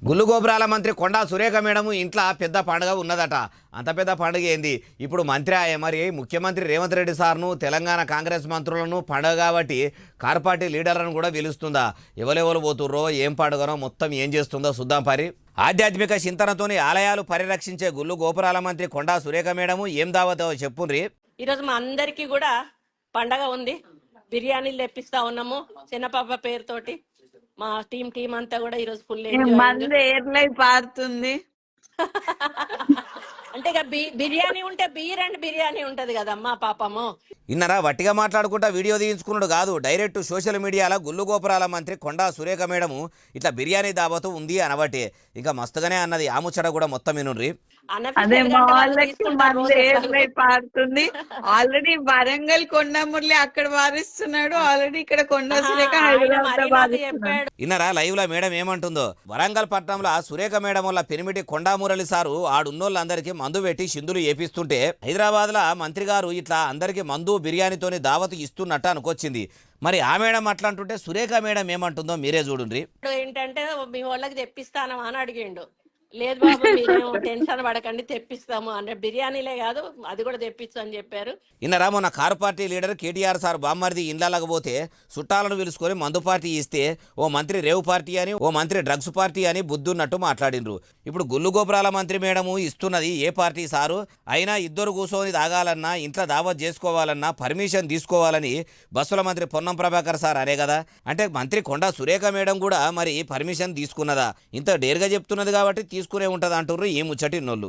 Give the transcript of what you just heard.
గుల్లు గోపురాల మంత్రి కొండా సురేఖ మేడం ఇంట్లో పెద్ద పండుగ ఉన్నదట. అంత పెద్ద పండుగ ఏంది? ఇప్పుడు మంత్రి ఆయే మరి ముఖ్యమంత్రి రేవంత్ రెడ్డి సార్ను తెలంగాణ కాంగ్రెస్ మంత్రులను పండుగ కాబట్టి కార్ పార్టీ లీడర్లను కూడా పిలుస్తుందా? ఎవరెవరు పోతుర్రో ఏం పండుగనో మొత్తం ఏం చేస్తుందో చూద్దాం పరి. ఆధ్యాత్మిక చింతనతోని ఆలయాలు పరిరక్షించే గుల్లు గోపురాల మంత్రి కొండా సురేఖ మేడం ఏం దావతో చెప్పుండ్రి. ఈరోజు మా అందరికి కూడా పండగ ఉంది. బిర్యానీలు తెప్పిస్తా ఉన్నాము చిన్నపాప పేరుతోటి. మా టీం అంతా కూడా ఈరోజు ఫుల్ ఎంజాయ్ పారుతుంది. అంటే ఇక బిర్యానీ ఉంటే బీర్ అండ్ బిర్యానీ ఉంటది కదమ్మా పాపము. ఇన్నరా వట్టిగా మాట్లాడుకుంటా వీడియో తీయించుకున్నాడు కాదు, డైరెక్ట్ సోషల్ మీడియాలో గుల్లు గోపురాల మంత్రి కొండా సురేఖ మేడం ఇట్లా బిర్యానీ దావతు ఉంది అనబట్టి ఇంకా మస్తుగానే అన్నది. ఆ ముచ్చట కూడా మొత్తం వినుండ్రి. అదే మా వాళ్ళకి పారుతుంది. ఆల్రెడీ వరంగల్ కొండమురళి అక్కడ వారిస్తున్నాడు, ఆల్రెడీ ఇక్కడ కొండ సురేఖ హైదరాబాద్. ఇన్నరా లైవ్ లో మేడం ఏమంటుందో. వరంగల్ పట్టణంలో సురేఖ మేడం వల్ల పెనిమిటి కొండా మురళి సారు ఆడున్నోళ్ళందరికీ మందు పెట్టి సింధులు ఏపిస్తుంటే హైదరాబాద్ లో మంత్రి గారు ఇట్లా అందరికి మందు బిర్యానీతోని దావతు ఇస్తున్నట్టు అనుకొచ్చింది. మరి ఆ మేడం అట్లా అంటుంటే సురేఖ మేడం ఏమంటుందో మీరే చూడండి. ఏంటంటే మీ వాళ్ళకి తెప్పిస్తాను అని అడిగిండు. లేదు బాబు మీరేమో టెన్షన్ పడకండి తెప్పిస్తాము అంటే బిర్యానీలే కాదు అది కూడా తెప్పించు అని చెప్పారు. ఇన్నరా మొన్న car party leader KTR sir బామ్మర్ది ఇండ్లకపోతే చుట్టాలను పిలుచుకొని మందు పార్టీ ఇస్తే ఓ మంత్రి రేవు పార్టీ అని ఓ మంత్రి డ్రగ్స్ పార్టీ అని బుద్ధున్నట్టు మాట్లాడిండ్రు. ఇప్పుడు గుల్లు గోపురాల మంత్రి మేడము ఇస్తున్నది ఏ పార్టీ సారు? అయినా ఇద్దరు కూర్చొని తాగాలన్నా ఇంట్లో దావత్ చేసుకోవాలన్నా పర్మిషన్ తీసుకోవాలని బస్సుల మంత్రి పొన్నం ప్రభాకర్ సార్ అనే కదా. అంటే మంత్రి కొండా సురేఖ మేడం కూడా మరి పర్మిషన్ తీసుకున్నదా? ఇంత డేర్గా చెప్తున్నది కాబట్టి తీసుకునే ఉంటది అంటుర్రు ఈ ముచ్చటి నోళ్ళు.